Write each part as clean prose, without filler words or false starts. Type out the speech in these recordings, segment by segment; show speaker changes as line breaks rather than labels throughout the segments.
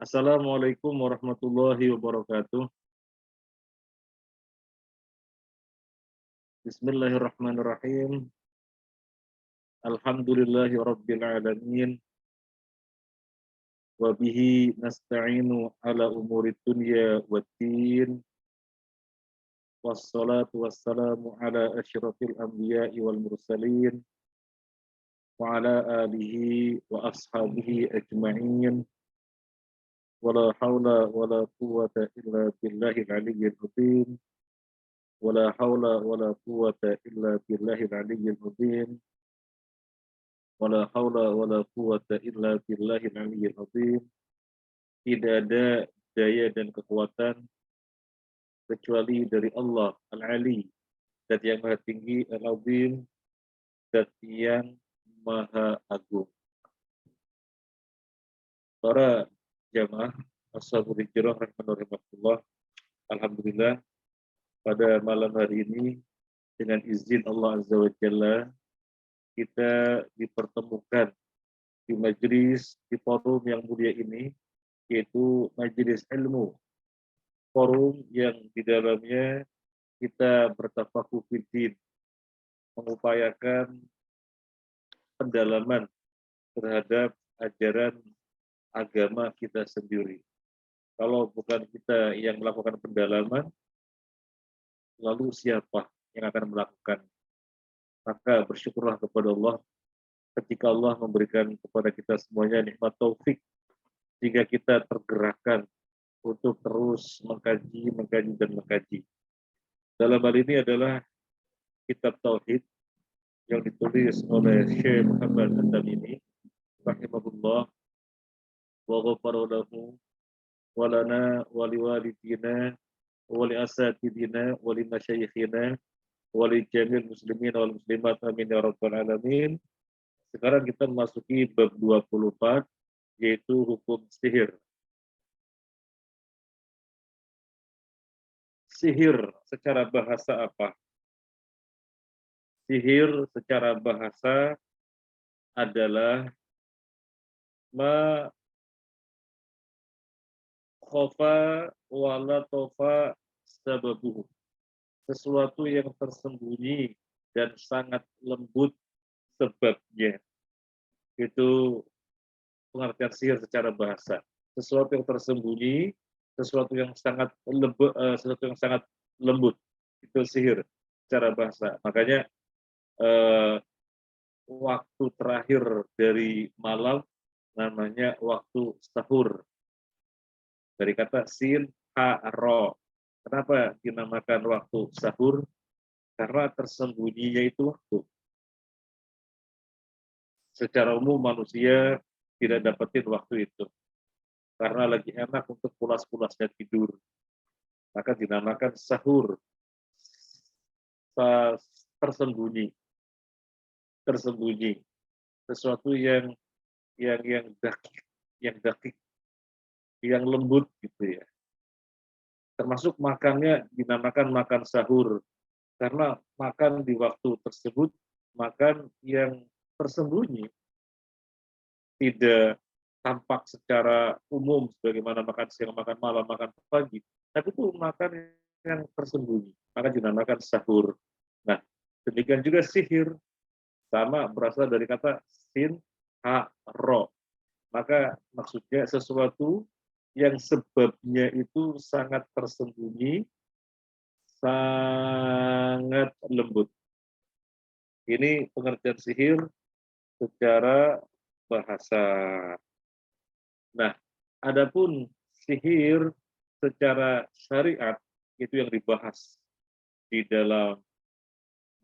Assalamualaikum warahmatullahi wabarakatuh. Bismillahirrahmanirrahim. Alhamdulillahi rabbil alamin. Wa bihi nasta'inu ala umuri dunya waddin. Wassalatu wassalamu ala asyrafil anbiya'i wal mursalin. Wa ala alihi wa ashabihi ajma'in. Wa la hawla wa la quwwata illa billahil aliyyil azim. Wa la hawla wa la quwwata illa billahil aliyyil azim. Wala haula wala quwwata illa billahil aliyyil azim. Tidak ada daya dan kekuatan kecuali dari Allah Al-Ali, zat yang maha tinggi, Al-Azim, zat yang maha agung. Para jamaah Ashabul Hijrah rahimahullah, alhamdulillah pada malam hari ini dengan izin Allah Azza wa Jalla kita dipertemukan di majelis, di forum yang mulia ini, yaitu majelis ilmu, forum yang di dalamnya kita bertafakuh fiddin, mengupayakan pendalaman terhadap ajaran agama kita sendiri. Kalau bukan kita yang melakukan pendalaman, lalu siapa yang akan melakukan? Maka bersyukurlah kepada Allah ketika Allah memberikan kepada kita semuanya nikmat taufik, sehingga kita tergerakkan untuk terus mengkaji, dan mengkaji. Dalam hal ini adalah kitab Tauhid yang ditulis oleh Syekh Muhammad At-Tamimi rahimahullah wa ghafara lahu wa lana wa liwalidina wa li asatidina wa li masyayikhina wa li jamil muslimin wal muslimat amin ya rabbal alamin. Sekarang kita memasuki bab 24, yaitu hukum sihir. Sihir secara bahasa apa? Sihir secara bahasa adalah ma khofa wala tofa sababuhu. Sesuatu yang tersembunyi dan sangat lembut sebabnya. Itu pengertian sihir secara bahasa. Sesuatu yang tersembunyi, sesuatu yang sangat lembut. Itu sihir secara bahasa. Makanya waktu terakhir dari malam namanya waktu sahur. Dari kata sin ha ro. Kenapa dinamakan waktu sahur? Karena tersembunyinya itu waktu. Secara umum manusia tidak dapetin waktu itu. Karena lagi enak untuk pulas-pulasnya tidur. Maka dinamakan sahur. Tersembunyi. Tersembunyi. Sesuatu yang dakik, yang lembut gitu ya. Termasuk makannya dinamakan makan sahur, karena makan di waktu tersebut, makan yang tersembunyi, tidak tampak secara umum sebagaimana makan siang, makan malam, makan pagi, tapi itu makan yang tersembunyi, maka dinamakan sahur. Nah, demikian juga sihir, sama berasal dari kata sin ha ro. Maka maksudnya sesuatu yang sebabnya itu sangat tersembunyi, sangat lembut. Ini pengertian sihir secara bahasa. Nah, adapun sihir secara syariat itu yang dibahas di dalam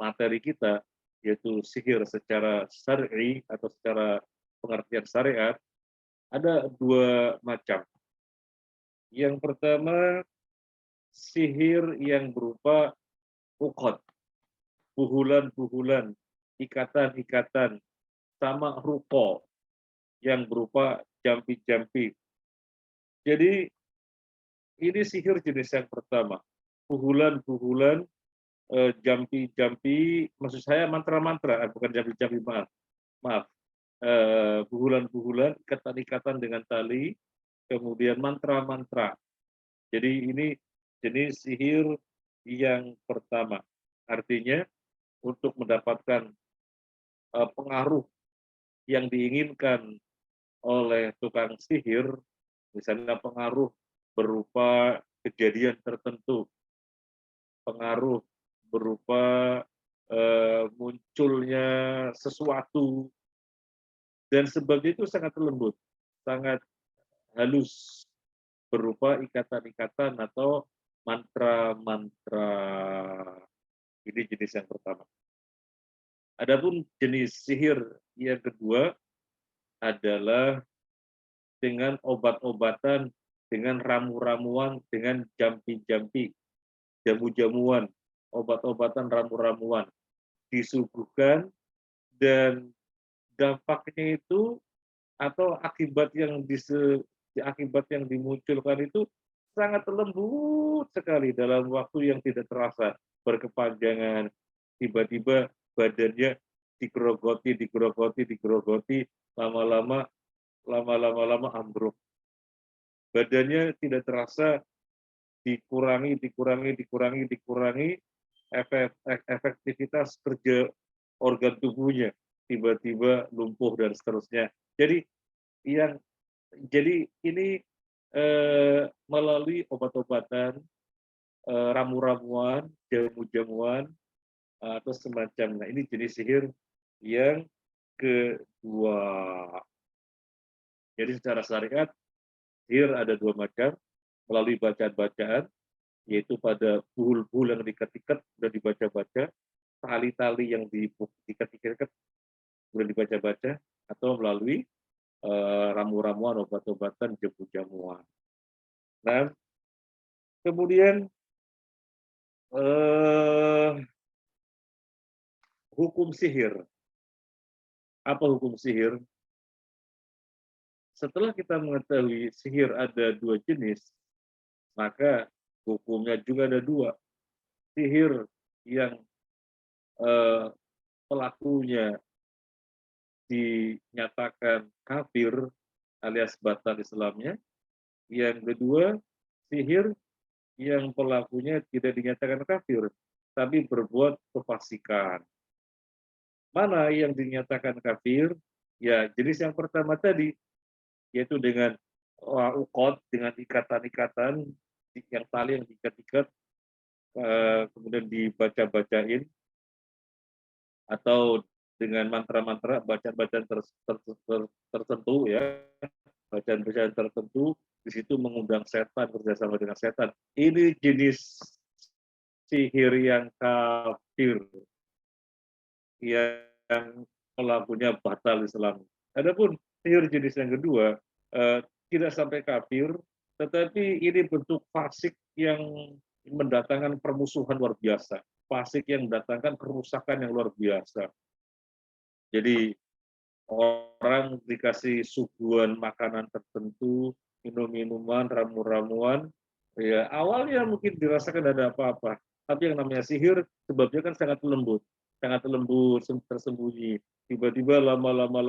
materi kita, yaitu sihir secara syar'i atau secara pengertian syariat, ada dua macam. Yang pertama, sihir yang berupa uqad, puhulan-puhulan, ikatan-ikatan, sama ruko yang berupa jampi-jampi. Jadi ini sihir jenis yang pertama, puhulan-puhulan, jampi-jampi, maksud saya mantra-mantra, bukan jampi-jampi, maaf, puhulan-puhulan, ikatan-ikatan dengan tali, kemudian mantra-mantra. Jadi ini jenis sihir yang pertama. Artinya untuk mendapatkan pengaruh yang diinginkan oleh tukang sihir, misalnya pengaruh berupa kejadian tertentu, pengaruh berupa munculnya sesuatu, dan sebagainya itu sangat lembut, sangat halus, berupa ikatan-ikatan atau mantra-mantra. Ini jenis yang pertama. Adapun jenis sihir yang kedua adalah dengan obat-obatan, dengan ramu-ramuan, dengan jampi-jampi, jamu-jamuan, obat-obatan, ramu-ramuan disuguhkan, dan dampaknya itu atau akibat yang dimunculkan itu sangat lembut sekali dalam waktu yang tidak terasa, berkepanjangan, tiba-tiba badannya digerogoti, digerogoti, digerogoti, lama-lama ambruk. Badannya tidak terasa dikurangi, efektivitas kerja organ tubuhnya tiba-tiba lumpuh dan seterusnya. Jadi yang ini melalui obat-obatan, ramu-ramuan, jamu-jamuan atau semacamnya. Ini jenis sihir yang kedua. Jadi secara syariat sihir ada dua macam, melalui bacaan-bacaan, yaitu pada buhul-buhul yang diikat-ikat sudah dibaca-baca, tali-tali yang diikat-ikat sudah dibaca-baca, atau melalui ramu-ramuan, obat-obatan, jamu-jamuan. Nah, kemudian hukum sihir. Apa hukum sihir? Setelah kita mengetahui sihir ada dua jenis, maka hukumnya juga ada dua. Sihir yang pelakunya dinyatakan kafir alias batal Islamnya. Yang kedua, sihir yang pelakunya tidak dinyatakan kafir, tapi berbuat kefasikan. Mana yang dinyatakan kafir? Ya, jenis yang pertama tadi, yaitu dengan ukot, dengan ikatan-ikatan, yang tali yang diikat-ikat, kemudian dibaca-bacain, atau dengan mantra-mantra, bacaan-bacaan tertentu, ya, bacaan-bacaan tertentu, di situ mengundang setan, kerjasama dengan setan. Ini jenis sihir yang kafir, yang pelakunya batal Islam. Adapun sihir jenis yang kedua, tidak sampai kafir, tetapi ini bentuk fasik yang mendatangkan permusuhan luar biasa, fasik yang mendatangkan kerusakan yang luar biasa. Jadi orang dikasih suguhan makanan tertentu, minum-minuman, ramu-ramuan, ya awalnya mungkin dirasakan ada apa-apa, tapi yang namanya sihir sebabnya kan sangat lembut, tersembunyi. Tiba-tiba lama-lama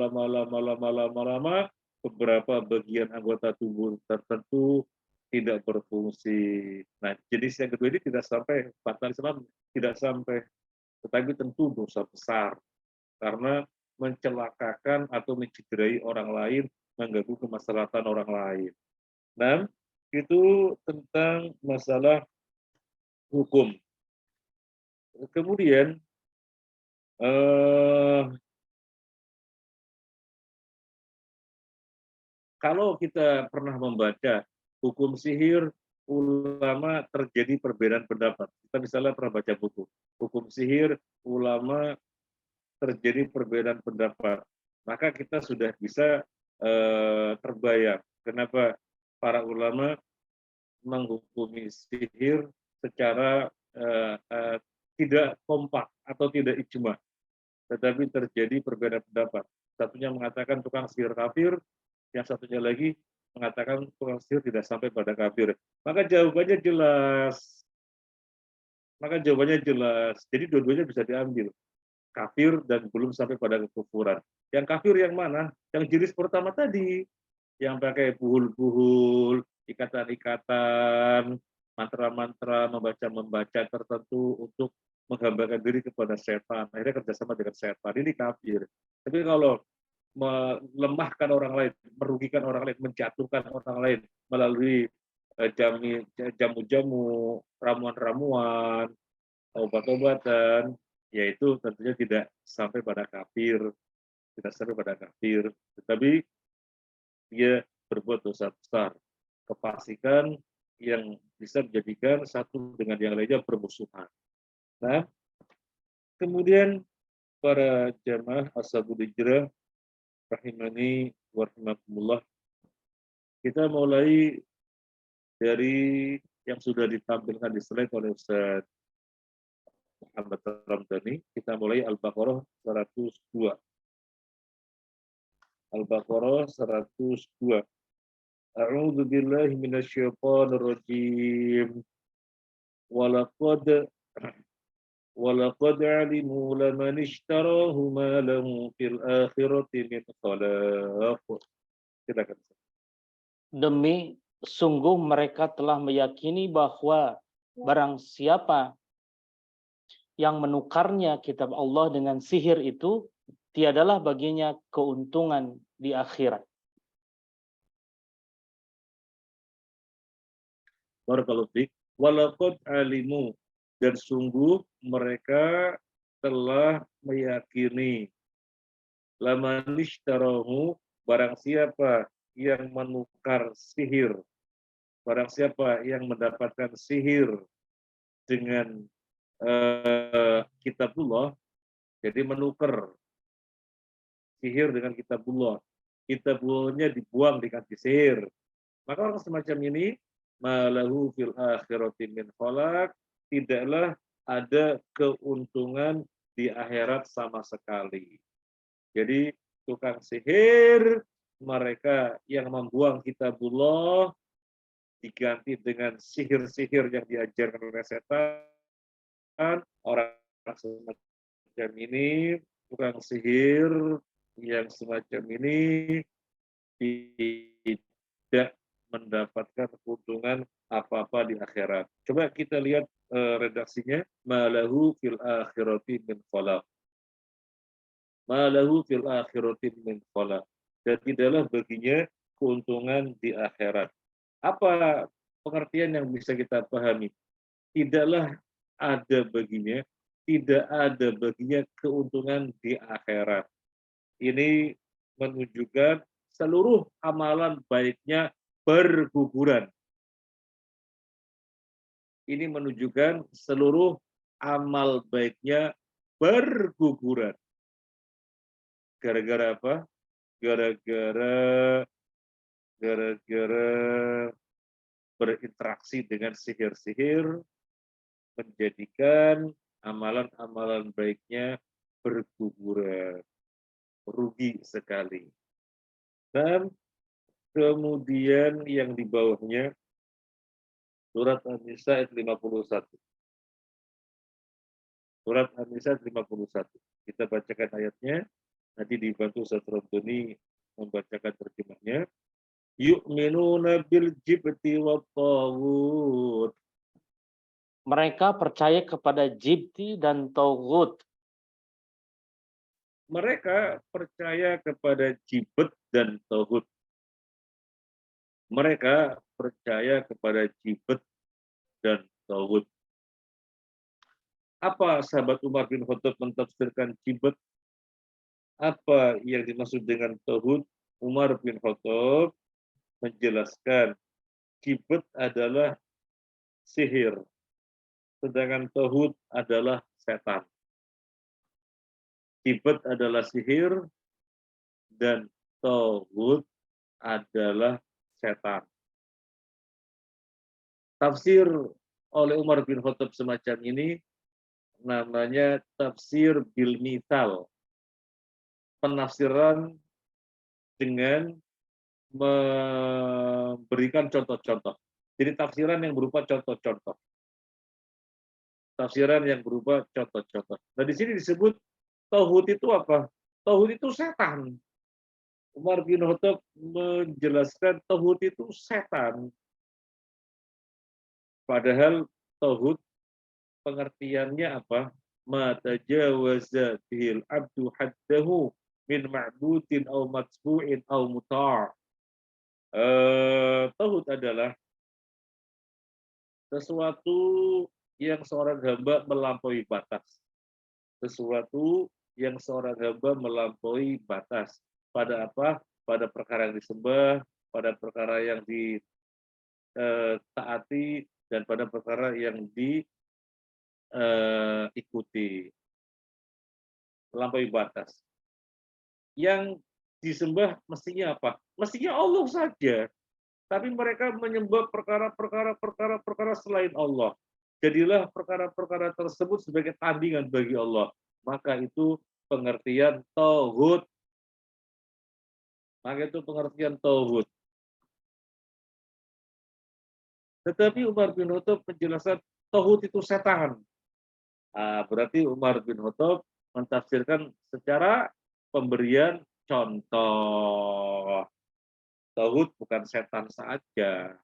beberapa bagian anggota tubuh tertentu tidak berfungsi. Nah, jenis yang kedua ini tidak sampai batal Islam, tidak sampai, tetapi tentu dosa besar karena mencelakakan atau mencederai orang lain, mengganggu kemaslahatan orang lain. Nah, itu tentang masalah hukum. Kemudian kalau kita pernah membaca hukum sihir, ulama terjadi perbedaan pendapat. Kita misalnya pernah baca buku hukum sihir, ulama terjadi perbedaan pendapat, maka kita sudah bisa terbayang kenapa para ulama menghukumi sihir secara tidak kompak atau tidak ijma, tetapi terjadi perbedaan pendapat. Satunya mengatakan tukang sihir kafir, yang satunya lagi mengatakan tukang sihir tidak sampai pada kafir. Maka jawabannya jelas. Jadi dua-duanya bisa diambil, kafir dan belum sampai pada kekufuran. Yang kafir yang mana? Yang jenis pertama tadi. yang pakai buhul-buhul, ikatan-ikatan, mantra-mantra, membaca tertentu untuk menghambakan diri kepada setan. Akhirnya kerjasama dengan setan. Ini kafir. Tapi kalau melemahkan orang lain, merugikan orang lain, menjatuhkan orang lain melalui jamu-jamu, ramuan-ramuan, obat-obatan, yaitu tentunya tidak sampai pada kafir, tidak sampai pada kafir. Tetapi dia berbuat dosa besar, kefasikan yang bisa menjadikan satu dengan yang lainnya bermusuhan. Nah, kemudian para jamaah ashabul hijrah rahimani wa rahimakumullah, kita mulai dari yang sudah ditampilkan di slide oleh Ustaz Muhammad Ramdhani. Kita mulai Al-Baqarah 102. Al-Baqarah 102. A'udzu billahi minasyaitonir rajim. Walaqad 'alimu laman ishtarahu ma lahu fil akhirati min khalaq. Silakan.
Demi sungguh mereka telah meyakini bahwa barang siapa yang menukarnya kitab Allah dengan sihir itu, tiadalah baginya keuntungan di akhirat.
Barakallahu fiik. Walaqad 'alimu, dan sungguh mereka telah meyakini, laman ishtarahu, barang siapa yang menukar sihir, barang siapa yang mendapatkan sihir dengan kitabullah, jadi menukar sihir dengan kitabullahnya dibuang diganti sihir, maka orang semacam ini malahu fil akhirati min khalaq, tidaklah ada keuntungan di akhirat sama sekali. Jadi tukang sihir, mereka yang membuang kitabullah diganti dengan sihir-sihir yang diajarkan oleh setan, orang semacam ini, tukang sihir yang semacam ini tidak mendapatkan keuntungan apa-apa di akhirat. Coba kita lihat redaksinya, malahu fil akhirati min khalaq. Malahu fil akhirati min khalaq. Dan tidaklah baginya keuntungan di akhirat. Apa pengertian yang bisa kita pahami? Tidaklah ada baginya, tidak ada baginya keuntungan di akhirat. Ini menunjukkan seluruh amalan baiknya berguguran. Ini menunjukkan seluruh amal baiknya berguguran. Gara-gara apa? Gara-gara berinteraksi dengan sihir-sihir, menjadikan amalan-amalan baiknya berguguran. Rugi sekali. Dan kemudian yang di bawahnya, surat An-Nisa ayat 51. Surat An-Nisa 51. Kita bacakan ayatnya, nanti dibantu Ustaz Ramdhani membacakan terjemahnya. Yu'minuna bil jibti wa taghut.
Mereka percaya kepada jibti dan tauhid.
Mereka percaya kepada jibt dan tauhid. Mereka percaya kepada jibt dan tauhid. Apa sahabat Umar bin Khattab mentafsirkan jibt? Apa yang dimaksud dengan tauhid? Umar bin Khattab menjelaskan jibt adalah sihir, sedangkan tauhid adalah setan. Jibt adalah sihir dan tauhid adalah setan. Tafsir oleh Umar bin Khattab semacam ini namanya tafsir bil mithal. Penafsiran dengan memberikan contoh-contoh. Jadi tafsiran yang berupa contoh-contoh. Tafsiran yang berupa contoh-contoh. Nah, di sini disebut tauhid itu apa? Tauhid itu setan. Umar bin Khattab menjelaskan tauhid itu setan. Padahal tauhid pengertiannya apa? Ma tajawaza bihil abdu haddahu min ma'budin au matbu'in au muta'. Tauhid adalah sesuatu yang seorang hamba melampaui batas. Sesuatu yang seorang hamba melampaui batas. Pada apa? Pada perkara yang disembah, pada perkara yang ditaati, dan pada perkara yang diikuti. Melampaui batas. Yang disembah mestinya apa? Mestinya Allah saja. Tapi mereka menyembah perkara selain Allah. Jadilah perkara-perkara tersebut sebagai tandingan bagi Allah. Maka itu pengertian tauhid. Maka itu pengertian tauhid. Tetapi Umar bin Khattab menjelaskan tauhid itu setan. Berarti Umar bin Khattab mentafsirkan secara pemberian contoh. Tauhid bukan setan saja.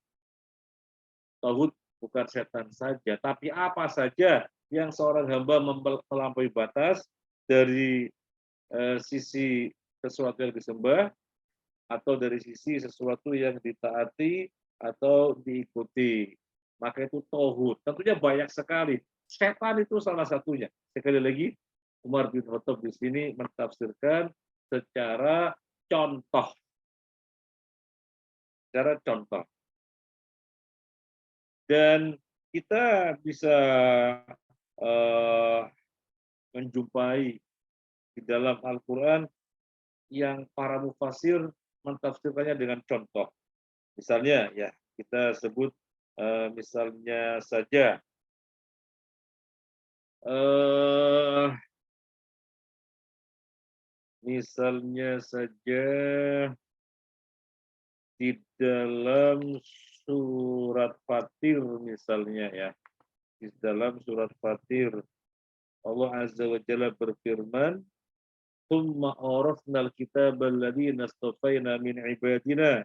Tauhid bukan setan saja, tapi apa saja yang seorang hamba melampaui batas dari sisi sesuatu yang disembah atau dari sisi sesuatu yang ditaati atau diikuti. Maka itu tauhid. Tentunya banyak sekali. Setan itu salah satunya. Sekali lagi, Umar bin Khattab di sini mentafsirkan secara contoh. Secara contoh. Dan kita bisa menjumpai di dalam Al-Quran yang para mufasir mentafsirkannya dengan contoh. Misalnya, ya kita sebut misalnya saja di dalam surat Fatir misalnya ya. Di dalam surat Fatir Allah Azza wa Jalla berfirman, "Tsumma awrasnal kitaba alladziina istafaina min ibadina,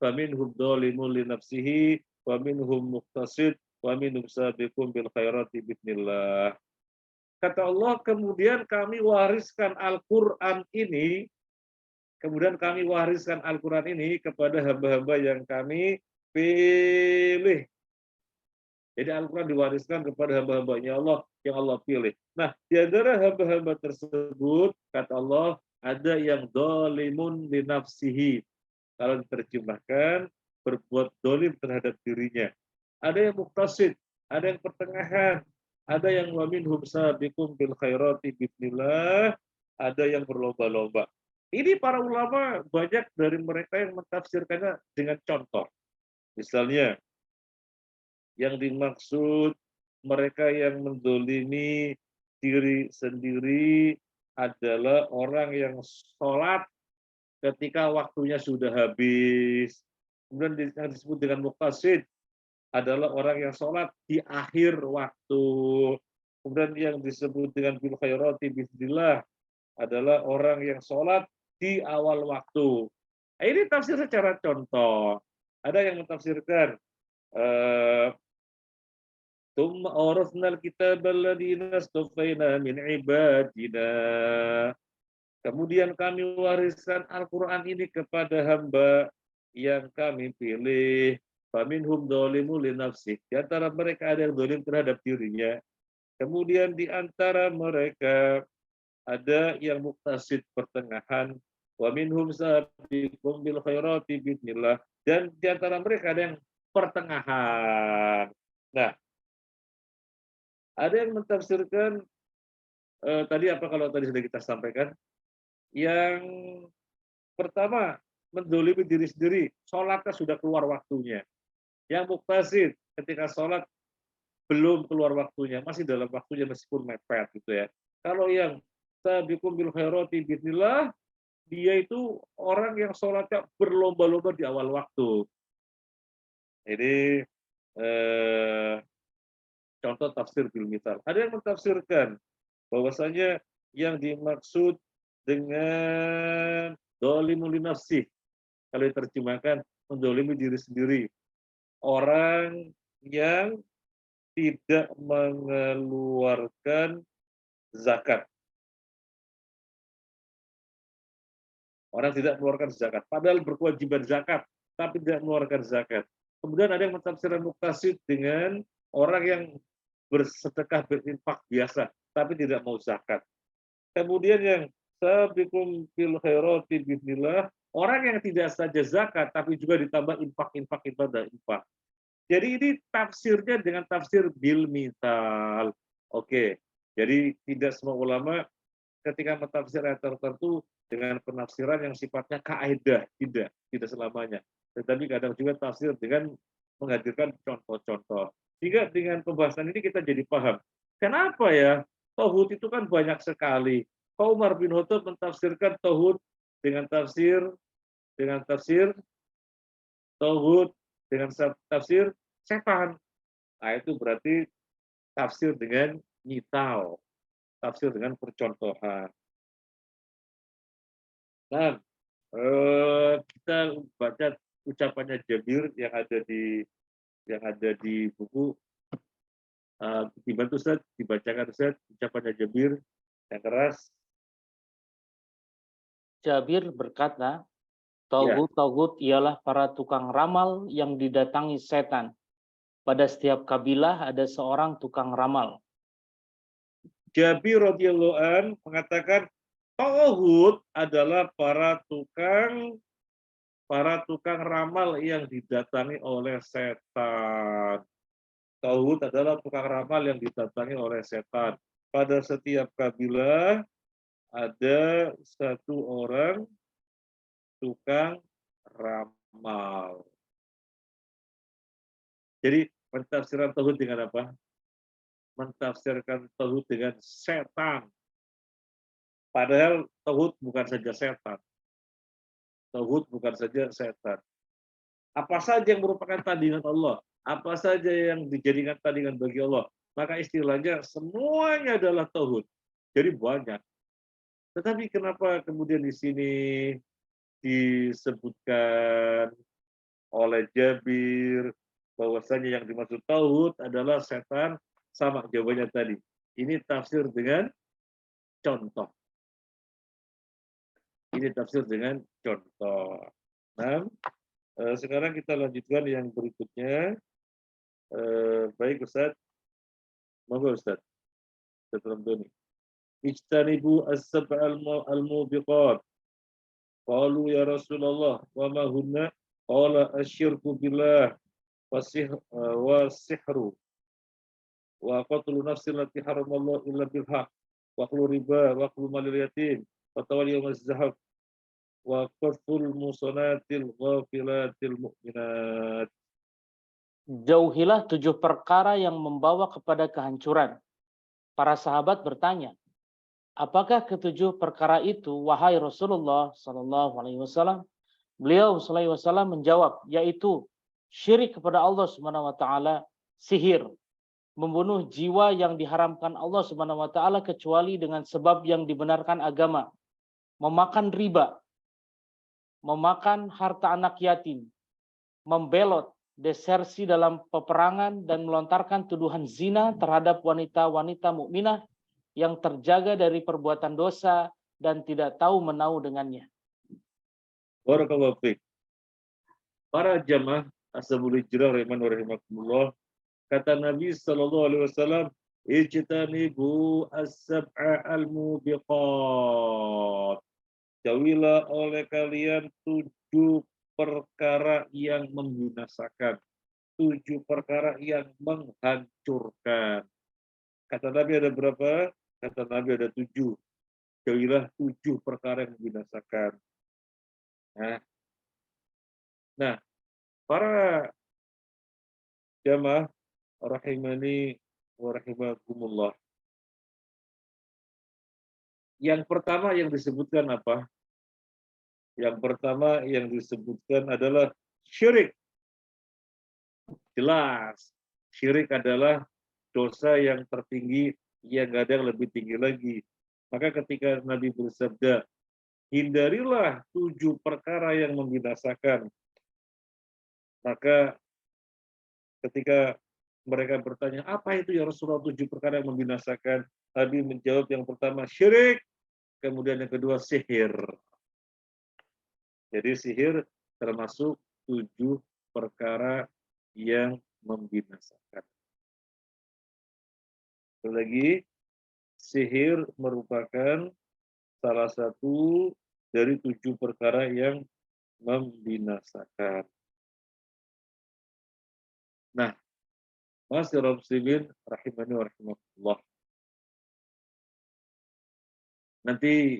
faminhum dzalimun li nafsihi, wa minhum muqtasid, wa minhum sabiqun bil khairati bismillah." Kata Allah, kemudian kami wariskan Al-Qur'an ini, kepada hamba-hamba yang kami pilih. Jadi Al-Quran diwariskan kepada hamba-hambanya Allah yang Allah pilih. Nah, di antara hamba-hamba tersebut, kata Allah, ada yang dolimun li nafsihi. Kalau diterjemahkan, berbuat dolim terhadap dirinya. Ada yang muktasid, ada yang pertengahan, ada yang wa minhum sabiqum bil khairati bismillah, ada yang berlomba-lomba. Ini para ulama banyak dari mereka yang mentafsirkannya dengan contoh. Misalnya, yang dimaksud mereka yang mendolimi diri sendiri adalah orang yang sholat ketika waktunya sudah habis. Kemudian yang disebut dengan muqtasid adalah orang yang sholat di akhir waktu. Kemudian yang disebut dengan bil khairati bismillah adalah orang yang sholat di awal waktu. Nah, ini tafsir secara contoh. Ada yang mentafsirkan ثم أورثنا الكتاب الذين اصطفينا من عبادنا. Kemudian kami wariskan Al-Quran ini kepada hamba yang kami pilih. Faminhum dzalimun li nafsih. Di antara mereka ada yang zalim terhadap dirinya. Kemudian di antara mereka ada yang muqtasid pertengahan. Wa minhum sabiqum bil khairati bismillah. Dan di antara mereka ada yang pertengahan. Nah, ada yang mentafsirkan tadi apa kalau tadi sudah kita sampaikan, yang pertama mendolimi diri sendiri, sholatnya sudah keluar waktunya. Yang muqtasid ketika sholat belum keluar waktunya, masih dalam waktunya meskipun mepet gitu ya. Kalau yang sabiqum bil khairati bismillah, dia itu orang yang sholatnya berlomba-lomba di awal waktu. Jadi contoh tafsir bil mithal. Ada yang mentafsirkan bahwasanya yang dimaksud dengan Dzalimun li nafsih. Kalau diterjemahkan, menzalimi diri sendiri. Orang yang tidak mengeluarkan zakat. Orang tidak mengeluarkan zakat. Padahal berkewajiban zakat, tapi tidak mengeluarkan zakat. Kemudian ada yang mentafsirkan muktasid dengan orang yang bersedekah berinfak biasa, tapi tidak mau zakat. Kemudian yang sabiqum fil khairati bismillah, orang yang tidak saja zakat, tapi juga ditambah infak, ibadah, infak. Jadi ini tafsirnya dengan tafsir bil misal. Oke, jadi tidak semua ulama ketika mentafsir ayat tertentu dengan penafsiran yang sifatnya kaidah, tidak selamanya. Tetapi kadang juga tafsir dengan menghadirkan contoh-contoh. Sehingga dengan pembahasan ini kita jadi paham. Kenapa ya? Tauhid itu kan banyak sekali. Pak Umar bin Khattab mentafsirkan tauhid dengan tafsir tauhid dengan tafsir setan. Nah, itu berarti tafsir dengan nyitau, tafsir dengan percontohan. Nah, kita baca ucapannya Jabir yang ada di buku. Dibantu Ustaz, dibacakan Ustaz ucapannya Jabir yang keras.
Jabir berkata,
Ya,
Tauhid ialah para tukang ramal yang didatangi setan. Pada setiap kabilah ada seorang tukang ramal.
Jabir radhiyallahu an mengatakan tauhid adalah para tukang ramal yang didatangi oleh setan. Tauhid adalah tukang ramal yang didatangi oleh setan. Pada setiap kabilah ada satu orang tukang ramal. Jadi mentafsirkan tauhid dengan apa? Mentafsirkan tauhid dengan setan. Padahal tauhid bukan saja setan. Tauhid bukan saja setan. Apa saja yang merupakan tandingan Allah, apa saja yang dijadikan tandingan bagi Allah, maka istilahnya semuanya adalah tauhid. Jadi banyak. Tetapi kenapa kemudian di sini disebutkan oleh Jabir bahwasanya yang dimaksud tauhid adalah setan? Sama jawabannya tadi. Ini tafsir dengan contoh. Ini tafsir dengan contoh. Nah, sekarang kita lanjutkan yang berikutnya. Baik Ustaz, monggo Ustaz. Ustaz Ramdhani. Ijtanibu as-sab'a al-mubiqat. Qalu ya Rasulullah wa ma hunna? Qala asyirku billah wa sihru wa qatlu nafsin allati haramallahu illa bil haqq wa aklu riba wa aklu malil yatim wa tawalli yawmaz zahab wa qadful musanatil ghafilatil mu'minat.
Jauhilah 7 perkara yang membawa kepada kehancuran. Para sahabat bertanya, apakah ketujuh perkara itu, wahai Rasulullah Sallallahu Alaihi Wasallam? Beliau Sallallahu Alaihi Wasallam menjawab, yaitu syirik kepada Allah Subhanahu Wa Taala, sihir, membunuh jiwa yang diharamkan Allah Subhanahu Wa Taala kecuali dengan sebab yang dibenarkan agama, memakan riba, memakan harta anak yatim, membelot, desersi dalam peperangan, dan melontarkan tuduhan zina terhadap wanita-wanita mukminah yang terjaga dari perbuatan dosa dan tidak tahu menau dengannya.
Barakallahu fiik. Para jamaah ashabul hijrah rahiman wa rahimakumullah, kata Nabi sallallahu alaihi wasallam, ijtanibu as-sab'a al-mubiqat. Jauhilah oleh kalian 7 perkara yang membinasakan, 7 perkara yang menghancurkan. Kata Nabi ada berapa? Kata Nabi ada 7. Jauhilah 7 perkara yang membinasakan. Nah, para jamaah rahimani wa rahimakumullah. Yang pertama yang disebutkan apa? Yang pertama yang disebutkan adalah syirik. Jelas, syirik adalah dosa yang tertinggi, yang nggak ada yang lebih tinggi lagi. Maka ketika Nabi bersabda, hindarilah 7 perkara yang membinasakan. Maka ketika mereka bertanya, apa itu ya Rasulullah 7 perkara yang membinasakan? Nabi menjawab yang pertama syirik, kemudian yang kedua sihir. Jadi sihir termasuk 7 perkara yang membinasakan. Sekali lagi, sihir merupakan salah satu dari 7 perkara yang membinasakan. Nah, Ma'asyiral muslimin rahimani wa rahimakumullah. Nanti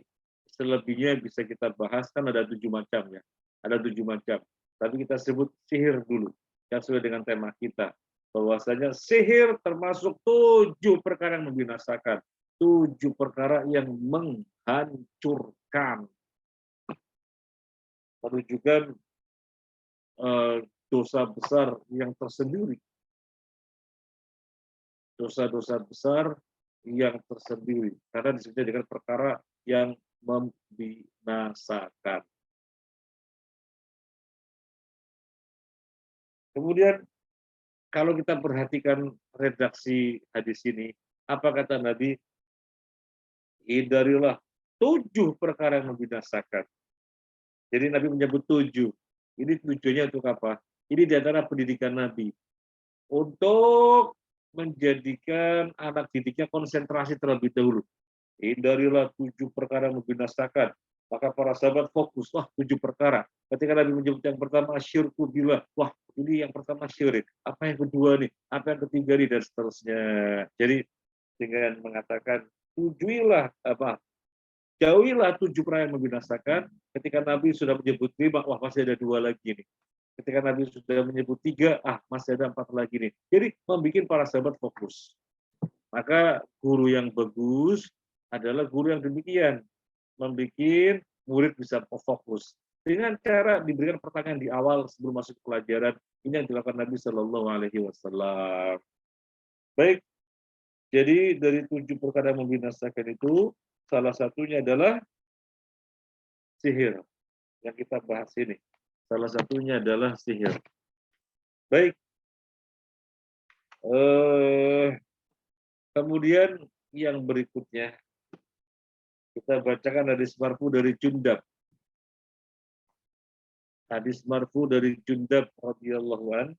selebihnya bisa kita bahas, kan ada 7 macam ya. Ada 7 macam. Tapi kita sebut sihir dulu. Yang sesuai dengan tema kita. Bahwasanya sihir termasuk 7 perkara yang membinasakan. 7 perkara yang menghancurkan. Menunjukkan dosa besar yang tersendiri. Dosa-dosa besar yang tersendiri. Karena disebutnya dengan perkara yang membinasakan. Kemudian kalau kita perhatikan redaksi hadis ini, apa kata Nabi? Hindarilah 7 perkara yang membinasakan. Jadi Nabi menyebut 7. Ini tujuannya untuk apa? Ini di antara pendidikan Nabi. Untuk menjadikan anak didiknya konsentrasi terlebih dahulu. Hindarilah 7 perkara yang membinasakan. Maka para sahabat fokus, wah 7 perkara. Ketika Nabi menyebut yang pertama syirku billah, wah ini yang pertama syirik. Apa yang kedua nih? Apa yang ketiga nih? Dan seterusnya. Jadi dengan mengatakan tujuilah jauhilah 7 perkara yang membinasakan. Ketika Nabi sudah menyebut 5, wah masih ada 2 lagi nih. Ketika Nabi sudah menyebut 3, masih ada 4 lagi nih. Jadi membuat para sahabat fokus. Maka guru yang bagus adalah guru yang demikian, membuat murid bisa fokus. Dengan cara diberikan pertanyaan di awal sebelum masuk ke pelajaran, ini yang dilakukan Nabi Shallallahu Alaihi Wasallam. Baik, jadi dari 7 perkara yang membinasakan itu, salah satunya adalah sihir yang kita bahas ini. Salah satunya adalah sihir. Baik. Kemudian yang berikutnya kita bacakan hadis marfu dari Jundab. Hadis marfu dari Jundab radhiyallahu an.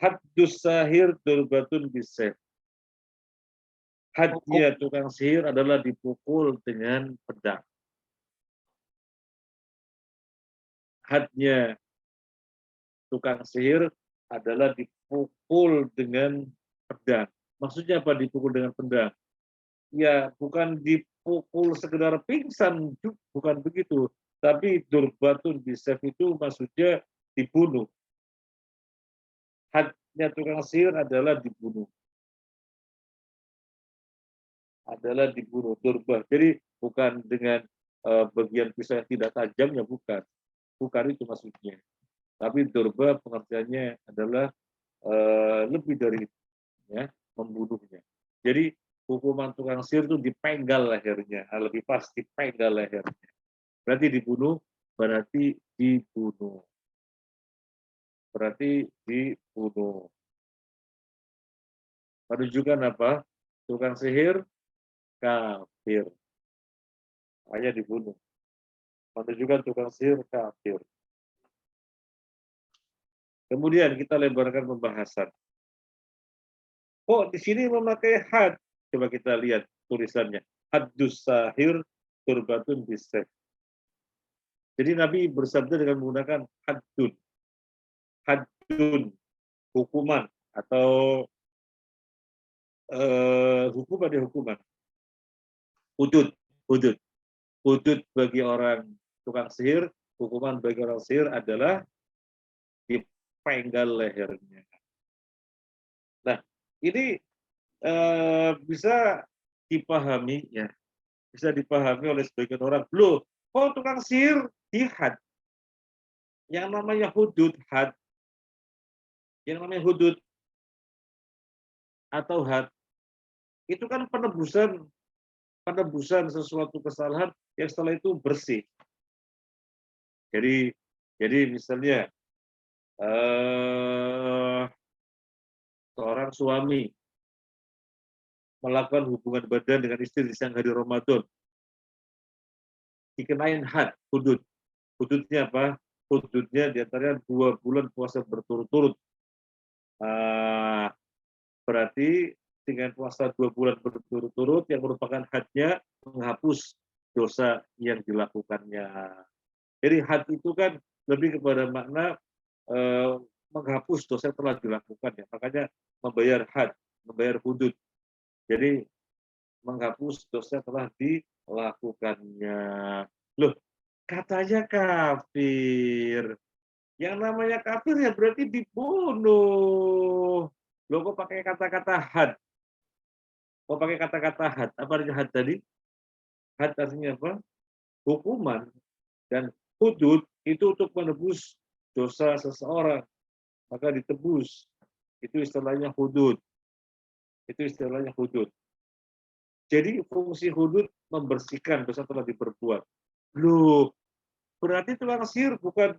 Haddus sahir durbatun bisayf. Hadnya tukang sihir adalah dipukul dengan pedang. Hadnya tukang sihir adalah dipukul dengan pedang. Maksudnya apa dipukul dengan pedang? Ya, bukan dipukul sekedar pingsan, bukan begitu. Tapi durbatun bisayf itu maksudnya dibunuh. Hadnya tukang sihir adalah dibunuh. Adalah dibunuh, durbah. Jadi bukan dengan bagian pisau yang tidak tajam, ya bukan. Bukan itu maksudnya. Tapi durba pengertiannya adalah lebih dari itu, ya, membunuhnya. Jadi hukuman tukang sihir itu dipenggal lehernya, lebih pas dipenggal lehernya. Berarti dibunuh, berarti dibunuh. Berarti dibunuh. Menunjukkan apa? Tukang sihir kafir. Hanya dibunuh. Menunjukkan tukang sihir kafir. Kemudian kita lebarkan pembahasan. Oh, di sini memakai had. Coba kita lihat tulisannya. Haddus sahir turbatun bisayf. Jadi Nabi bersabda dengan menggunakan haddun. Haddun, hukuman atau hukuman. Hudud, hudud. Hudud bagi orang tukang sihir, hukuman bagi orang sihir adalah dipenggal lehernya. Nah, ini bisa dipahami, ya, bisa dipahami oleh sebagian orang. Loh, kok tukang sihir dihad? Yang namanya hudud, had. Yang namanya hudud atau had, itu kan penebusan penebusan sesuatu kesalahan yang setelah itu bersih. Jadi misalnya seorang suami melakukan hubungan badan dengan istri di siang hari Ramadan, dikenain had, hudud. Hududnya apa? Hududnya diantaranya 2 bulan puasa berturut-turut. Berarti dengan puasa 2 bulan berturut-turut yang merupakan hadnya menghapus dosa yang dilakukannya. Jadi had itu kan lebih kepada makna menghapus dosa yang telah dilakukan ya. Makanya membayar had, membayar hudud. Jadi menghapus dosa yang telah dilakukannya. Loh, katanya kafir. Yang namanya kafir ya berarti dibunuh. Loh kok pakai kata-kata had? Kok pakai kata-kata had? Apa artinya had tadi? Had artinya apa? Hukuman. Dan hudud itu untuk menebus dosa seseorang. Maka ditebus. Itu istilahnya hudud. Itu istilahnya hudud. Jadi fungsi hudud membersihkan dosa telah diperbuat. Loh, berarti tukang sihir bukan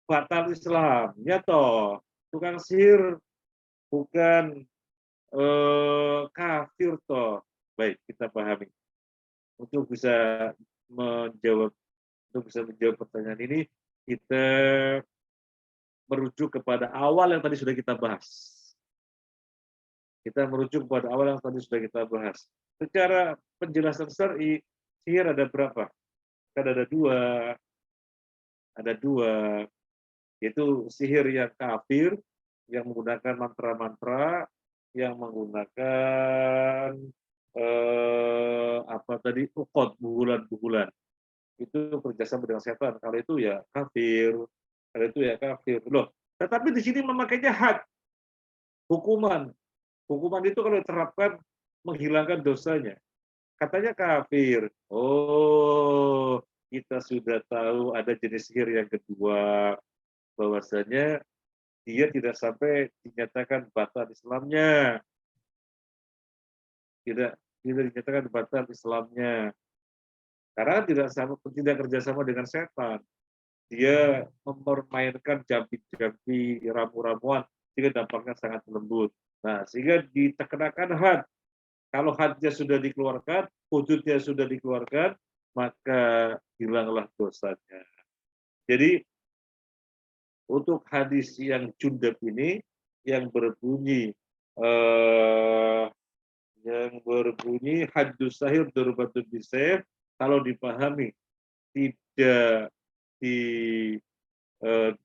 batal Islamnya toh. Tukang sihir bukan kafir toh. Baik, kita pahami. Untuk bisa menjawab pertanyaan ini, kita merujuk kepada awal yang tadi sudah kita bahas. Kita merujuk kepada awal yang tadi sudah kita bahas. Secara penjelasan syar'i, sihir ada berapa? Kan ada dua, yaitu sihir yang kafir, yang menggunakan mantra-mantra, yang menggunakan apa tadi, ukot, bulan-bulan. Itu kerjasama dengan setan. Kalau itu ya kafir. Kalau itu ya kafir. Loh, tetapi di sini memakainya had, hukuman. Hukuman itu kalau diterapkan menghilangkan dosanya. Katanya kafir. Oh, kita sudah tahu ada jenis sihir yang kedua, bahwasanya dia tidak sampai dinyatakan batal Islamnya. Tidak dinyatakan batal Islamnya. Karena tidak kerjasama dengan setan. Dia mempermainkan jampi-jampi, ramu-ramuan, sehingga dampaknya sangat lembut. Nah, sehingga dikenakan had. Kalau hadnya sudah dikeluarkan, hududnya sudah dikeluarkan, maka hilanglah dosanya. Jadi, untuk hadis yang jundab ini, yang berbunyi haddus sahir darbatun bisayf, kalau dipahami tidak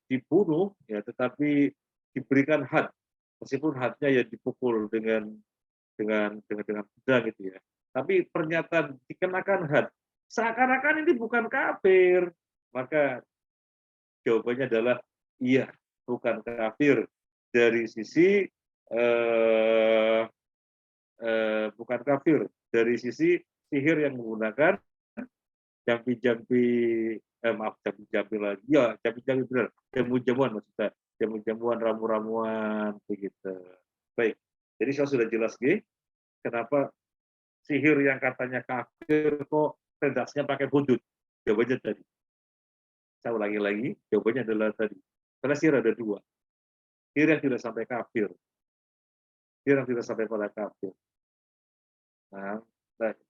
dibunuh ya, tetapi diberikan had, meskipun hadnya ya dipukul dengan pedang gitu ya. Tapi pernyataan dikenakan had, seakan-akan ini bukan kafir, maka jawabannya adalah iya, bukan kafir dari sisi bukan kafir dari sisi sihir yang menggunakan jampi-jampi jampi-jampi lagi ya, jampi-jampi benar, jamu-jamuan maksudnya, jamu-jamuan, ramu-ramuan begitu. Baik, jadi saya sudah jelas kenapa sihir yang katanya kafir kok redaksinya pakai hudud. Jawabannya tadi, saya ulangi lagi, jawabannya adalah tadi, karena sihir ada dua, sihir yang tidak sampai kafir, sihir yang tidak sampai pada kafir. Nah,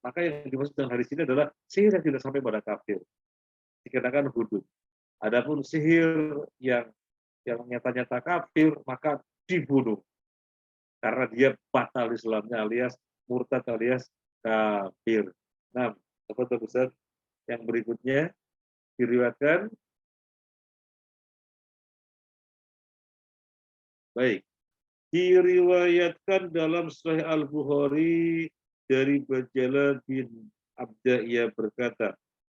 maka yang dimaksud dengan hadis ini adalah sihir yang tidak sampai pada kafir, dikenakan hudud. Adapun sihir yang nyata-nyata kafir, maka dibunuh karena dia batal Islamnya, alias murtad, alias kafir. Nah, sahabat besar, yang berikutnya diriwayatkan baik, diriwayatkan dalam Sahih Al-Bukhari dari Bajalah bin Abda, ia berkata,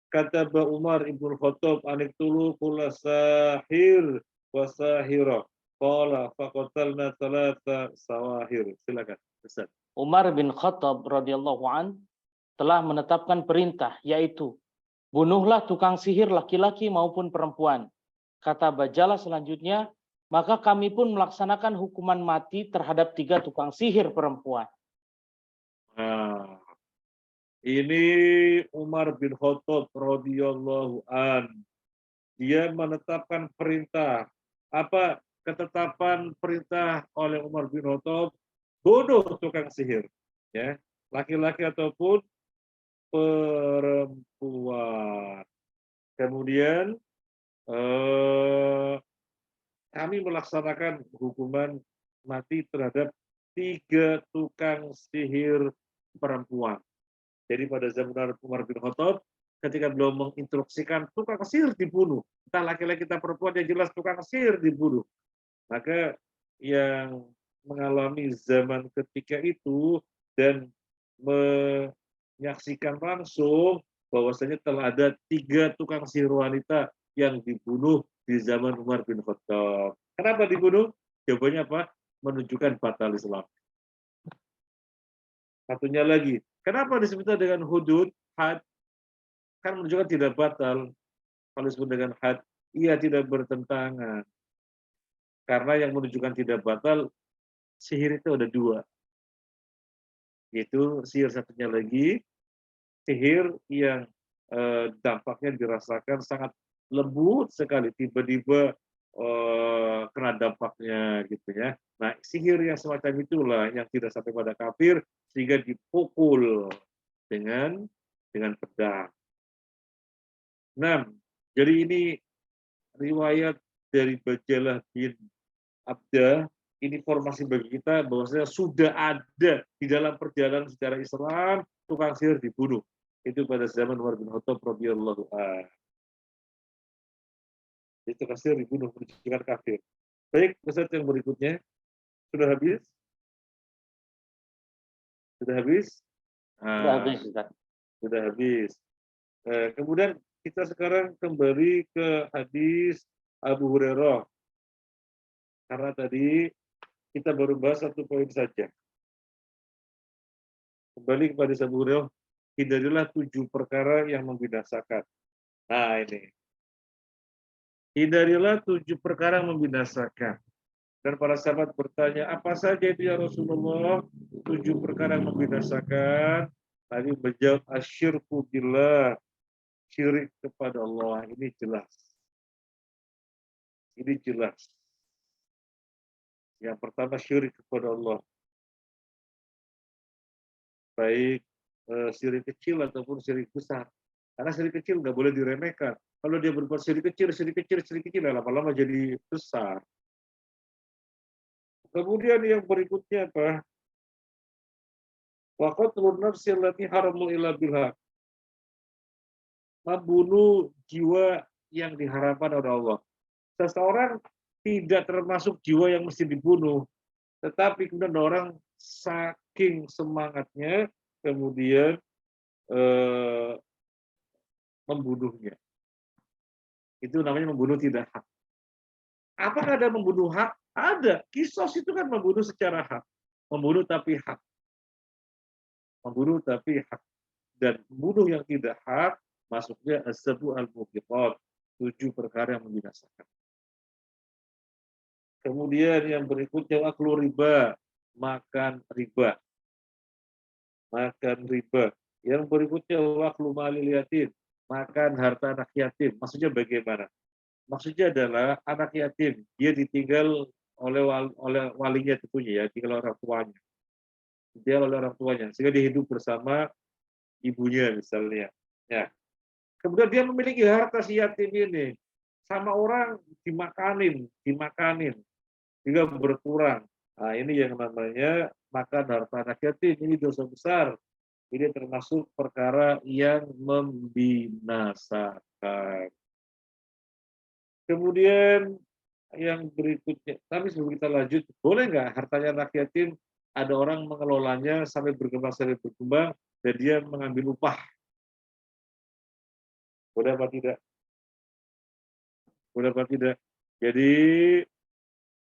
kata Umar ibn Khattab, aniktulu kula sahir wa sahira, qala faqatalna salata sawahir. Silakan Ustaz.
Umar bin Khattab radhiyallahu an telah menetapkan perintah, yaitu bunuhlah tukang sihir laki-laki maupun perempuan. Kata Bajalah selanjutnya, maka kami pun melaksanakan hukuman mati terhadap 3 tukang sihir perempuan.
Nah, Ini Umar bin Khattab radhiyallahu an. Dia menetapkan perintah. Apa ketetapan perintah oleh Umar bin Khattab? Bunuh tukang sihir. Ya, laki-laki ataupun perempuan. Kemudian kami melaksanakan hukuman mati terhadap 3 tukang sihir perempuan. Jadi pada zaman Umar bin Khattab, ketika beliau menginstruksikan tukang sihir dibunuh, entah laki-laki kita perempuan yang jelas tukang sihir dibunuh. Maka yang mengalami zaman ketika itu dan menyaksikan langsung bahwasanya telah ada 3 tukang sihir wanita yang dibunuh di zaman Umar bin Khattab. Kenapa dibunuh? Jawabannya apa? Menunjukkan batal Islam. Satunya lagi, kenapa disebut dengan hudud, had? Kan menunjukkan tidak batal. Kalau disebut dengan had, ia tidak bertentangan. Karena yang menunjukkan tidak batal, sihir itu ada 2. Yaitu sihir satunya lagi, sihir yang dampaknya dirasakan sangat lembut sekali, tiba-tiba kena dampaknya gitu ya. Nah, sihir yang semacam itulah yang tidak sampai pada kafir sehingga dipukul dengan pedang. 6. Jadi ini riwayat dari Bajalah bin Abdah, ini informasi bagi kita bahwasanya sudah ada di dalam perjalanan sejarah Islam tukang sihir dibunuh. Itu pada zaman Umar bin Khattab radhiyallahu anhu. Itu tukang sihir dibunuh menunjukkan kafir. Baik, Ustaz yang berikutnya sudah habis? Sudah habis?
Sudah
Nah,
habis, Ustaz.
sudah habis. Kemudian kita sekarang kembali ke hadis Abu Hurairah. Karena tadi kita baru bahas 1 poin saja. Kembali kepada Abu Hurairah, hindarilah 7 perkara yang membinasakan. Nah ini. Hindarilah 7 perkara yang membinasakan. Dan para sahabat bertanya, apa saja itu ya Rasulullah? 7 perkara yang membinasakan. Nabi menjawab, asyirku billah. Syirik kepada Allah. Ini jelas. Ini jelas. Yang pertama syirik kepada Allah. Baik syirik kecil ataupun syirik besar. Karena syirik kecil nggak boleh diremehkan. Kalau dia berbuat syirik kecil, lama-lama jadi besar. Kemudian yang berikutnya apa? Wa qatlun nafsi allati haramul illa bilhaq. Membunuh jiwa yang diharamkan oleh Allah. Seseorang tidak termasuk jiwa yang mesti dibunuh, tetapi kemudian orang saking semangatnya kemudian membunuhnya. Itu namanya membunuh tidak hak. Apakah ada membunuh hak? Ada. Kisos itu kan membunuh secara hak. Membunuh tapi hak. Membunuh tapi hak. Dan membunuh yang tidak hak, masuknya as-sabu al-mubiqat. 7 perkara yang membinasakan. Kemudian yang berikutnya aklu riba, makan riba. Makan riba. Yang berikutnya aklu malil yatim, makan harta anak yatim. Maksudnya bagaimana? Maksudnya adalah anak yatim, dia ditinggal oleh walinya tentunya ya, tinggal orang tuanya. Dia oleh orang tuanya, sehingga dia hidup bersama ibunya misalnya. Ya. Kemudian dia memiliki harta si yatim ini, sama orang dimakanin, hingga berkurang. Nah, ini yang namanya makan harta anak yatim, ini dosa besar. Ini termasuk perkara yang membinasakan. Kemudian yang berikutnya, tapi sebelum kita lanjut, boleh nggak hartanya anak yatim ada orang mengelolanya sampai berkembang, dan dia mengambil upah? Boleh apa tidak? Boleh apa tidak? Jadi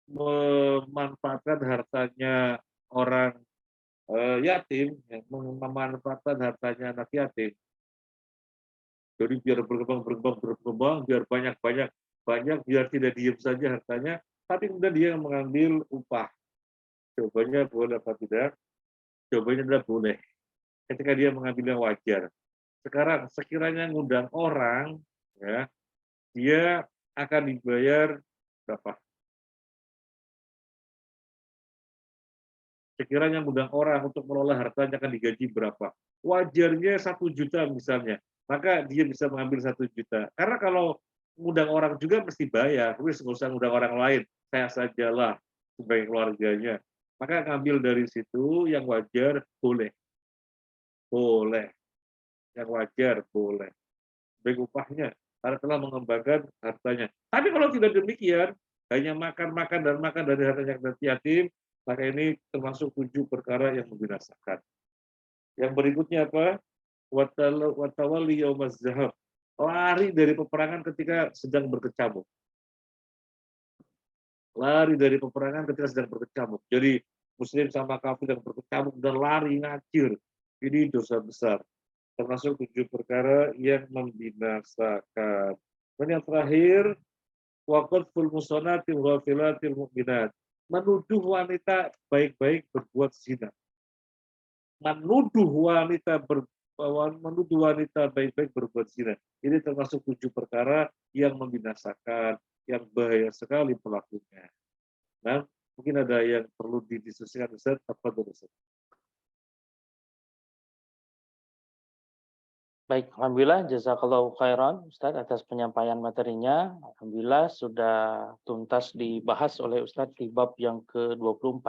memanfaatkan hartanya orang yatim, memanfaatkan hartanya anak yatim. Jadi biar berkembang, biar banyak, biar tidak diam saja hartanya, tapi kemudian dia mengambil upah. Jawabannya boleh apa tidak? Jawabannya adalah boleh. ketika dia mengambil yang wajar. Sekarang sekiranya ngundang orang, ya, dia akan dibayar berapa? Sekiranya ngundang orang untuk mengelola hartanya akan digaji berapa? Wajarnya 1 juta misalnya, maka dia bisa mengambil 1 juta. Karena kalau ngundang orang juga mesti bayar, wis nggak usah ngundang orang lain, saya sajalah sebagai keluarganya. Maka ngambil dari situ yang wajar boleh, boleh, yang wajar boleh. Baik upahnya, karena telah mengembangkan hartanya. Tapi kalau tidak demikian, hanya makan-makan dan makan dari hartanya yatim, maka ini termasuk 7 perkara yang membinasakan. Yang berikutnya apa? Watawalli yaumaz zahab. Lari dari peperangan ketika sedang berkecamuk. Lari dari peperangan ketika sedang berkecamuk. Jadi muslim sama kafir yang berkecamuk dan lari ngacir. Ini dosa besar. Termasuk 7 perkara yang membinasakan. Dan yang terakhir, waqadful musanatil ghafilatil mu'minat. Menuduh wanita baik-baik berbuat zina. Menuduh wanita baik-baik berbuat zina. Ini termasuk 7 perkara yang membinasakan, yang bahaya sekali pelakunya. Nah, mungkin ada yang perlu didiskusikan, Ustaz. Apa itu, Ustaz?
Baik, alhamdulillah jazakallahu khairan Ustaz atas penyampaian materinya. Alhamdulillah sudah tuntas dibahas oleh Ustaz di bab yang ke-24.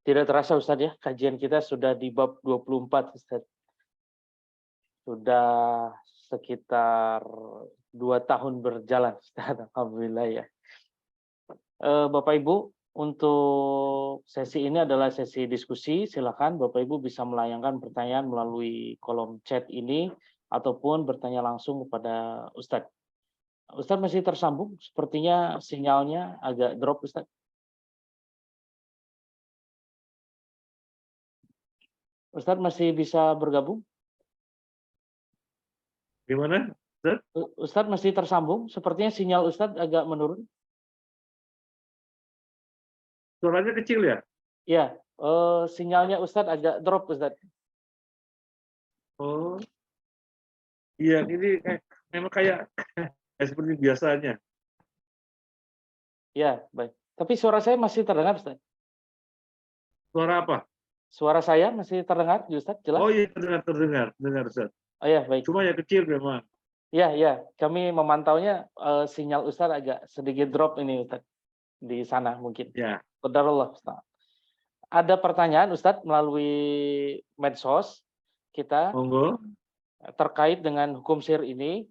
Tidak terasa Ustaz ya, kajian kita sudah di bab 24 Ustaz. Sudah sekitar 2 tahun berjalan Ustaz, alhamdulillah ya. Bapak Ibu, untuk sesi ini adalah sesi diskusi. Silakan Bapak Ibu bisa melayangkan pertanyaan melalui kolom chat ini ataupun bertanya langsung kepada Ustadz. Ustadz masih tersambung? Sepertinya sinyalnya agak drop, Ustadz. Ustadz masih bisa bergabung?
Gimana, Ustaz?
Ustadz masih tersambung? Sepertinya sinyal Ustadz agak menurun.
Suaranya kecil ya?
Ya, sinyalnya Ustadz agak drop, Ustadz.
Oh, iya, ini memang kayak seperti biasanya.
Ya, baik. Tapi suara saya masih terdengar, Ustadz.
Suara apa?
Suara saya masih terdengar, Ustadz, jelas?
Oh iya, terdengar, Ustaz.
Oh ya, baik.
Cuma ya kecil memang.
Ya, ya. Kami memantaunya sinyal Ustadz agak sedikit drop ini, Ustadz. Di sana mungkin.
Ya.
Qadarullah, Ustadz. Ada pertanyaan, Ustadz, melalui medsos kita
Monggo.
terkait dengan hukum sihir ini.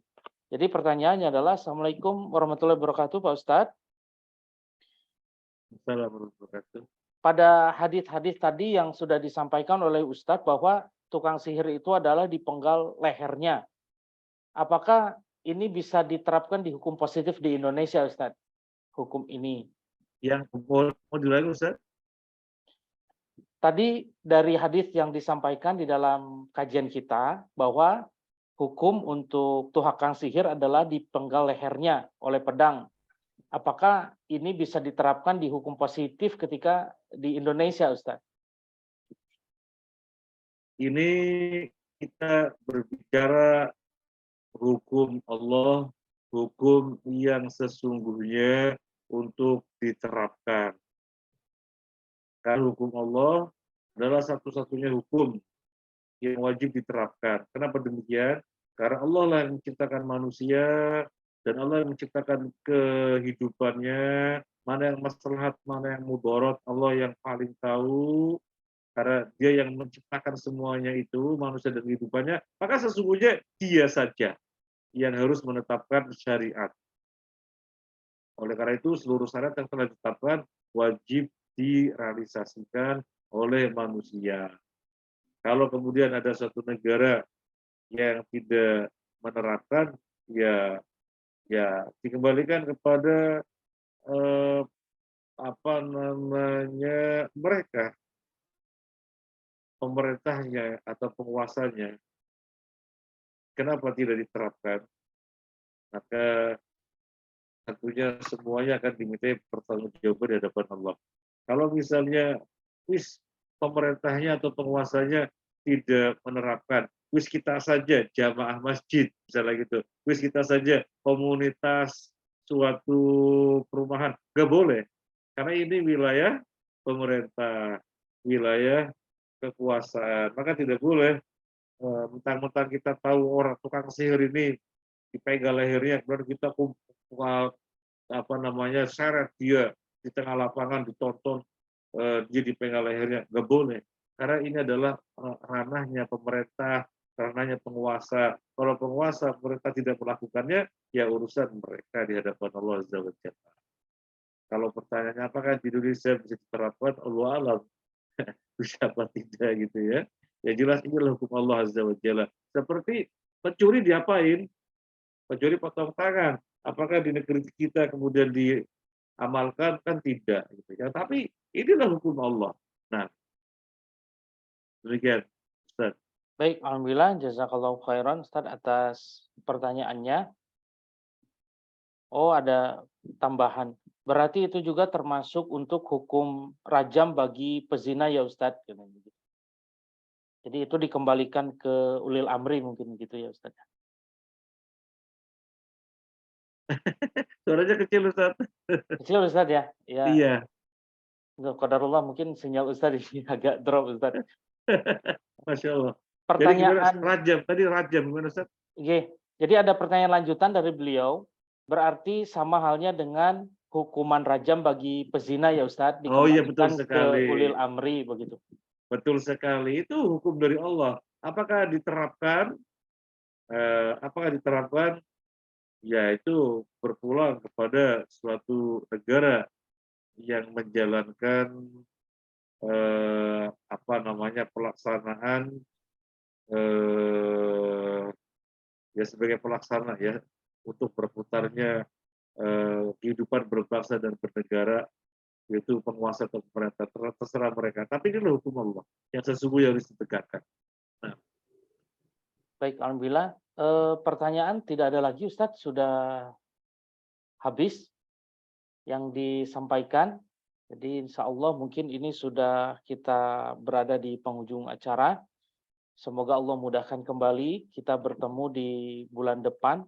Jadi pertanyaannya adalah, Assalamualaikum warahmatullahi wabarakatuh, Pak Ustadz.
Assalamualaikum warahmatullahi wabarakatuh.
Pada hadis-hadis tadi yang sudah disampaikan oleh Ustadz bahwa tukang sihir itu adalah dipenggal lehernya. Apakah ini bisa diterapkan di hukum positif di Indonesia, Ustadz? Hukum ini.
Yang mau diulangi, Ustaz?
Tadi dari hadis yang disampaikan di dalam kajian kita bahwa hukum untuk tukang sihir adalah dipenggal lehernya oleh pedang. Apakah ini bisa diterapkan di hukum positif ketika di Indonesia, Ustaz?
Ini kita berbicara hukum Allah, hukum yang sesungguhnya untuk diterapkan. Karena hukum Allah adalah satu-satunya hukum yang wajib diterapkan. Kenapa demikian? Karena Allah lah yang menciptakan manusia dan Allah yang menciptakan kehidupannya, mana yang maslahat, mana yang mudarat, Allah yang paling tahu. Karena dia yang menciptakan semuanya itu, manusia dan kehidupannya, maka sesungguhnya dia saja yang harus menetapkan syariat. Oleh karena itu, seluruh syariat yang telah ditetapkan wajib direalisasikan oleh manusia. Kalau kemudian ada suatu negara yang tidak menerapkan, ya dikembalikan kepada mereka, pemerintahnya atau penguasanya. Kenapa tidak diterapkan? Maka tentunya semuanya akan dimintai pertanggungjawaban di hadapan Allah. Kalau misalnya pemerintahnya atau penguasanya tidak menerapkan. Wis kita saja jamaah masjid, misalnya gitu. Wis kita saja komunitas suatu perumahan, nggak boleh. Karena ini wilayah pemerintah, wilayah kekuasaan. Maka tidak boleh mentang-mentang kita tahu orang tukang sihir ini dipegang lehernya, kemudian kita apa namanya seret dia di tengah lapangan ditonton, dia dipegang lehernya, nggak boleh. Karena ini adalah ranahnya pemerintah, ranahnya penguasa. Kalau penguasa pemerintah tidak melakukannya, ya urusan mereka di hadapan Allah Azza wa Jalla. Kalau pertanyaannya apakah di Indonesia bisa diterapkan, Allah alam bisa apa tidak gitu ya. Ya jelas inilah hukum Allah Azza wa Jalla. Seperti pencuri diapain? Pencuri potong tangan. Apakah di negeri kita kemudian diamalkan? Kan tidak gitu ya. Tapi inilah hukum Allah. Nah, demikian Ustaz.
Baik, alhamdulillah jazakallahu khairan Ustaz atas pertanyaannya. Oh, ada tambahan. Berarti itu juga termasuk untuk hukum rajam bagi pezina ya Ustadz. Jadi itu dikembalikan ke ulil amri mungkin gitu ya Ustadz.
Suaranya kecil Ustaz.
Kecil Ustadz ya? Ya,
Iya.
qadarullah mungkin sinyal Ustadz ini agak drop Ustadz.
Masya Allah. Jadi gimana?
Pertanyaan,
Rajam, tadi rajam gimana Ustaz?
jadi ada pertanyaan lanjutan dari beliau. Berarti sama halnya dengan hukuman rajam bagi pezina ya Ustadz,
Oh iya betul
dikembalikan ke
sekali.
ulil amri begitu.
Betul sekali. Itu hukum dari Allah. Apakah diterapkan? Apakah diterapkan? Ya itu berpulang kepada suatu negara yang menjalankan apa namanya pelaksanaan ya sebagai pelaksana ya untuk berputarnya kehidupan berbangsa dan bernegara, yaitu penguasa atau pemerintah, terserah mereka. Tapi ini hukum Allah yang sesungguhnya harus ditegakkan. Nah,
Baik, alhamdulillah. Pertanyaan tidak ada lagi Ustadz, sudah habis yang disampaikan. Jadi insya Allah mungkin ini sudah kita berada di penghujung acara. Semoga Allah mudahkan kembali kita bertemu di bulan depan,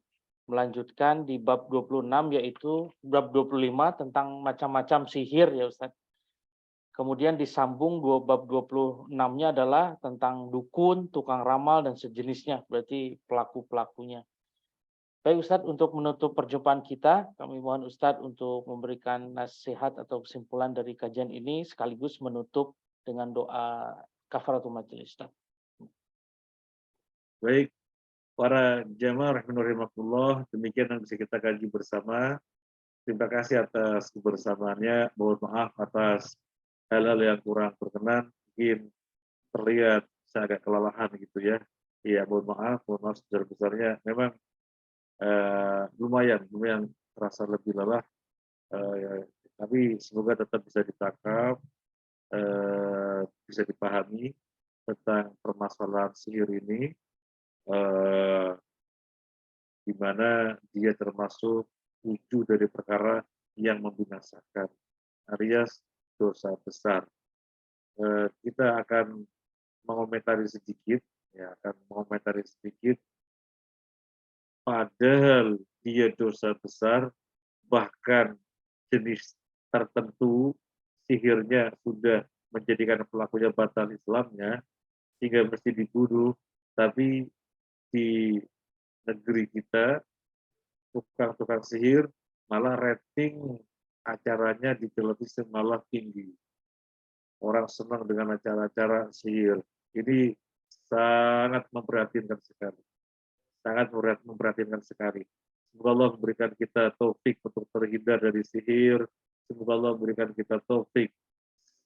melanjutkan di bab 26 yaitu bab 25 tentang macam-macam sihir ya Ustadz. Kemudian disambung bab 26-nya adalah tentang dukun, tukang ramal, dan sejenisnya, berarti pelaku-pelakunya. Baik Ustadz, untuk menutup perjumpaan kita, kami mohon Ustadz untuk memberikan nasihat atau kesimpulan dari kajian ini, sekaligus menutup dengan doa kafaratul majelis.
baik para jamaah rahimakumullah, demikian yang bisa kita kaji bersama. Terima kasih atas kebersamaannya. Mohon maaf atas hal-hal yang kurang berkenan, mungkin terlihat saya agak kelelahan gitu ya. Iya, mohon maaf sebesar-besarnya. Memang lumayan terasa lebih lelah. Ya, tapi semoga tetap bisa ditangkap, bisa dipahami tentang permasalahan sihir ini, di mana dia termasuk wujud dari perkara yang membinasakan, alias dosa besar. Kita akan mengomentari sedikit, ya akan mengomentari sedikit. Padahal dia dosa besar, bahkan jenis tertentu sihirnya sudah menjadikan pelakunya batal Islamnya, sehingga mesti dibunuh. Tapi di negeri kita, tukang-tukang sihir malah rating acaranya di televisi malah tinggi. Orang senang dengan acara-acara sihir. Ini sangat memprihatinkan sekali. Sangat memprihatinkan sekali. Semoga Allah memberikan kita taufik untuk terhindar dari sihir. Semoga Allah memberikan kita taufik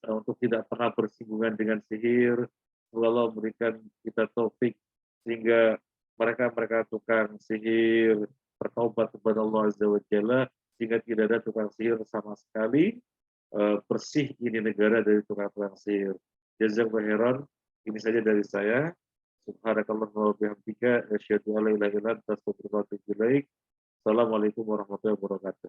untuk tidak pernah bersinggungan dengan sihir. Semoga Allah memberikan kita taufik sehingga mereka tukang sihir bertaubat kepada Allah Azza wa Jalla, sehingga tidak ada tukang sihir sama sekali. Bersih ini negara dari tukang-tukang sihir. Jazakallahu khairan. Ini saja dari saya. Subhanakallahumma wa bihamdika asyhadu an la ilaha illa anta astaghfiruka wa atubu ilaik. Assalamualaikum warahmatullahi wabarakatuh.